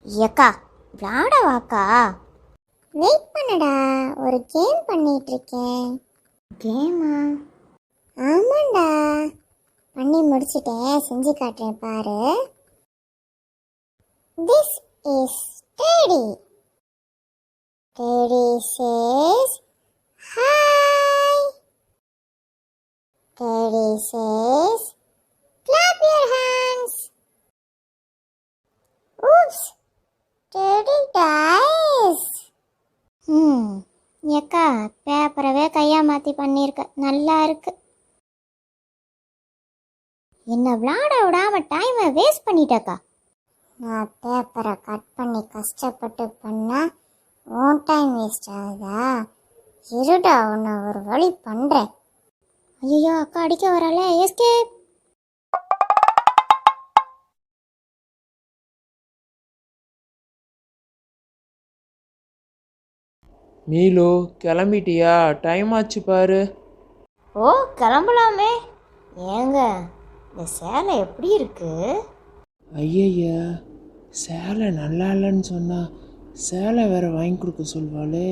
ஏக்கா விளாட வாக்கா. வெயிட் பண்ணடா, ஒரு கேம் பண்ணிட்டு இருக்கேன். கேமா? ஆமாண்டா, பண்ணி முடிச்சிட்டேன், செஞ்சு காட்டுறேன் பாரு. This is daddy. Daddy says hi. Daddy says clap your hands. Oops, Teddy dies. ஏக்கா பேப்பரவே கையா மாற்றி பண்ணியிருக்க, நல்லா இருக்கு. என்ன விளாட விடாம டைமை வேஸ்ட் பண்ணிட்டக்கா. நான் பேப்பரை கட் பண்ணி கஷ்டப்பட்டு பண்ணா உன் டைம் வேஸ்ட் ஆகுதா? இருடா, உன்னை ஒரு வழி பண்ணுறேன். ஐயோ அக்கா அடிக்க வரால, எஸ்கேப். மீலு கிளம்பிட்டியா? டைம் ஆச்சு பாரு. ஓ கிளம்பலாமே. ஏங்க இந்த சேலை எப்படி இருக்கு? ஐயய்ய, சேலை நல்லா இல்லைன்னு சொன்னா சேலை வேற வாங்கி கொடுக்க சொல்வாளே.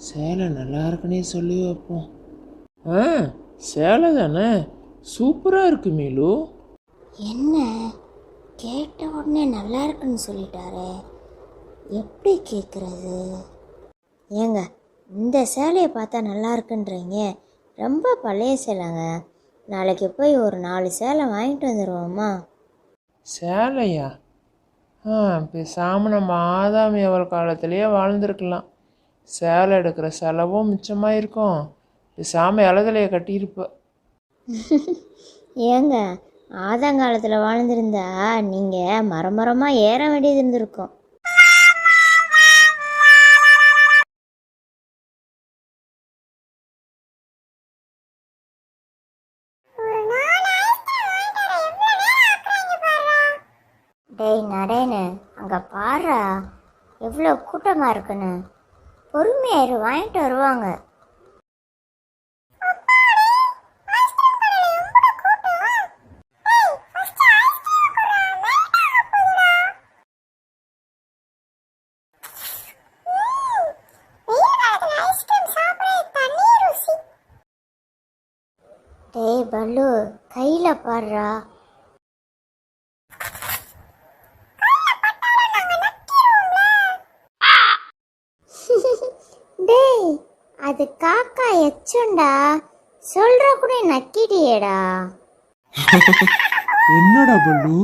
சேலை நல்லா இருக்குன்னே சொல்லி வைப்போம். சேலை தானே, சூப்பராக இருக்கு மீலு. என்ன கேட்ட உடனே நல்லா இருக்குன்னு சொல்லிட்டாரு, எப்படி கேட்குறது? ஏங்க இந்த சேலையை பார்த்தா நல்லா இருக்குன்றீங்க, ரொம்ப பழைய சேலைங்க. நாளைக்கு போய் ஒரு 4 சேலை வாங்கிட்டு வந்துடுவோம்மா. சேலையா? பேசாமல் நம்ம ஆதாமி அவள் காலத்திலேயே வாழ்ந்துருக்கலாம். சேலை எடுக்கிற செலவும் மிச்சமாக இருக்கும். பேசாமல் இலதலையை கட்டியிருப்ப. ஏங்க ஆதங்காலத்தில் வாழ்ந்திருந்தா நீங்கள் மரமரமாக ஏற வேண்டியது இருந்திருக்கும். டேய் நடேன்னு அங்கே பாரு, எவ்வளோ கூட்டமாக இருக்குன்னு. பொறுமையாயிரு, வாங்கிட்டு வருவாங்க. டேய் பல்லு, கையில் பாடுறா. டேய் அது காக்கா எச்சுண்டா, சொல்ற கூட நக்கிட்டியேடா. என்னடா பல்லு?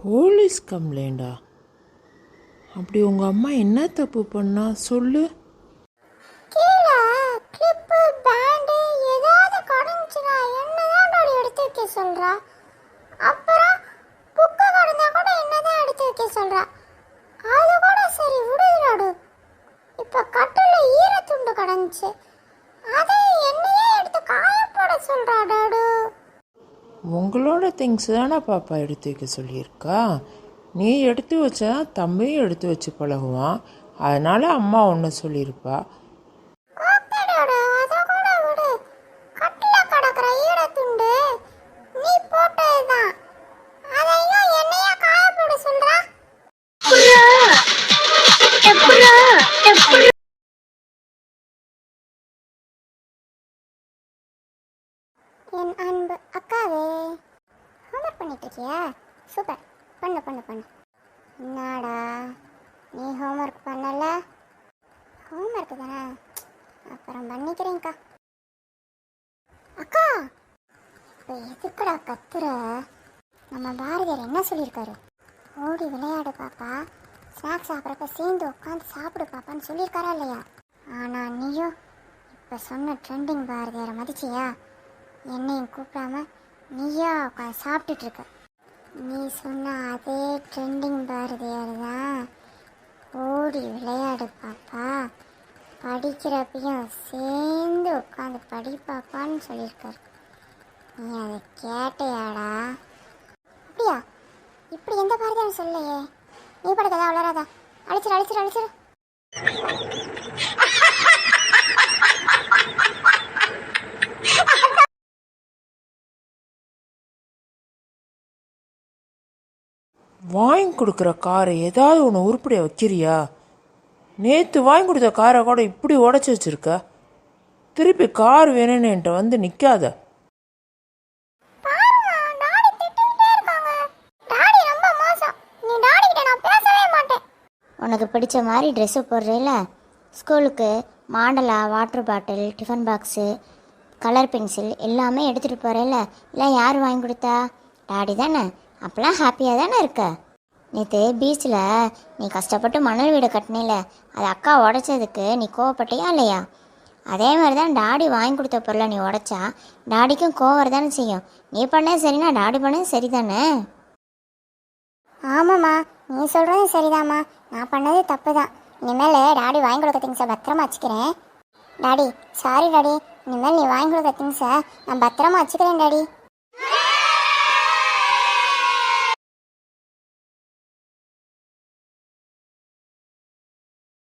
போலீஸ் கம்ப்ளைண்டா? அப்படி உங்கள் அம்மா என்ன தப்பு பண்ணா சொல்லு. கீழே கிளிப்பு பேண்டு ஏதாவது கடந்துச்சுனா என்னதான் எடுத்து வைக்க சொல்றா. அப்புறம் புக்கு கடந்தா கூட என்னதான் எடுத்து வைக்க சொல்றா. அது கூட சரி விடுறாடு. இப்ப கட்டில ஈரத்துண்டு கடந்துச்சு, அதை என்னையே எடுத்து காயப்போட சொல்றா டாடு. உங்களோட திங்ஸ் தானே பாப்பா எடுத்து வைக்க சொல்லியிருக்கா. நீ எடுத்து வச்சா தம்பியும் எடுத்து வச்சு பழகுவான். அதனால அம்மா ஒன்று சொல்லியிருப்பா. என் அன்பு அக்காவே, ஹோம்ஒர்க் பண்ணிட்டு இருக்கியா? சூப்பர், பண்ணு பண்ணு பண்ணு. என்னடா நீ ஹோம்ஒர்க் பண்ணல? ஹோம்ஒர்க் தானே, அப்புறம் பண்ணிக்கிறேன்க்கா. அக்கா இப்போ எதுக்குடா கத்துற? நம்ம பாரதியார் என்ன சொல்லியிருக்காரு? ஓடி விளையாடு பாப்பா, ஸ்நாக்ஸ் சாப்பிட்றப்ப சேர்ந்து உட்காந்து சாப்பிடு பாப்பான்னு சொல்லியிருக்காரா இல்லையா? ஆனால் நீயும் இப்போ சொன்ன ட்ரெண்டிங் பாரதியாரை மதிச்சியா? என்னையும் கூப்பிடாம நீயா உட்காந்து சாப்பிட்டுட்டு இருக்க. நீ சொன்ன அதே ட்ரெண்டிங் பாரதியார் தான் ஓடி விளையாடு பாப்பா, படிக்கிறப்பையும் சேர்ந்து உட்காந்து படி பாப்பான்னு சொல்லியிருக்காரு. நீ அதை கேட்டையாடா? அப்படியா? இப்படி எந்த பாரதியும் சொல்லையே. நீ படுக்கதா வளராதா? அழிச்சிரு அழிச்சிரு அழிச்சிரு. வாங்கி கொடுக்குற காரை ஏதாவது ஒன்று உருப்படியாக வைக்கிறியா? நேற்று வாங்கி கொடுத்த காரை கூட இப்படி உடச்சி வச்சிருக்க. திருப்பி கார் வேணும்னு என்கிட்ட வந்து நிற்காத. உனக்கு பிடிச்ச மாதிரி ட்ரெஸ்ஸு போடுறேல, ஸ்கூலுக்கு மாடலா, water bottle, tiffin box, colour pencil எல்லாமே எடுத்துகிட்டு போகிறேல, இல்லை யார் வாங்கி கொடுத்தா? டாடி தானே. அப்போலாம் ஹாப்பியாக தானே இருக்க? நேற்று பீச்சில் நீ கஷ்டப்பட்டு மணல் வீடு கட்டினில, அது அக்கா உடைச்சதுக்கு நீ கோவப்பட்டியா இல்லையா? அதே மாதிரி தான் டாடி வாங்கி கொடுத்த பொருளை நீ உடைச்சா டாடிக்கும் கோவம் தானே செய்யும். நீ பண்ணே சரினா டாடி பண்ணே சரி தானே? ஆமாம்மா, நீ சொல்கிறதும் சரிதாம்மா. நான் பண்ணது தப்பு தான். இனிமேல் டாடி வாங்கி கொடுக்க திங்ஸை பத்திரமா வச்சுக்கிறேன். Daddy sorry daddy. இனிமேல் நீ வாங்கி கொடுக்க திங்ஸை நான் பத்திரமா வச்சுக்கிறேன் டாடி.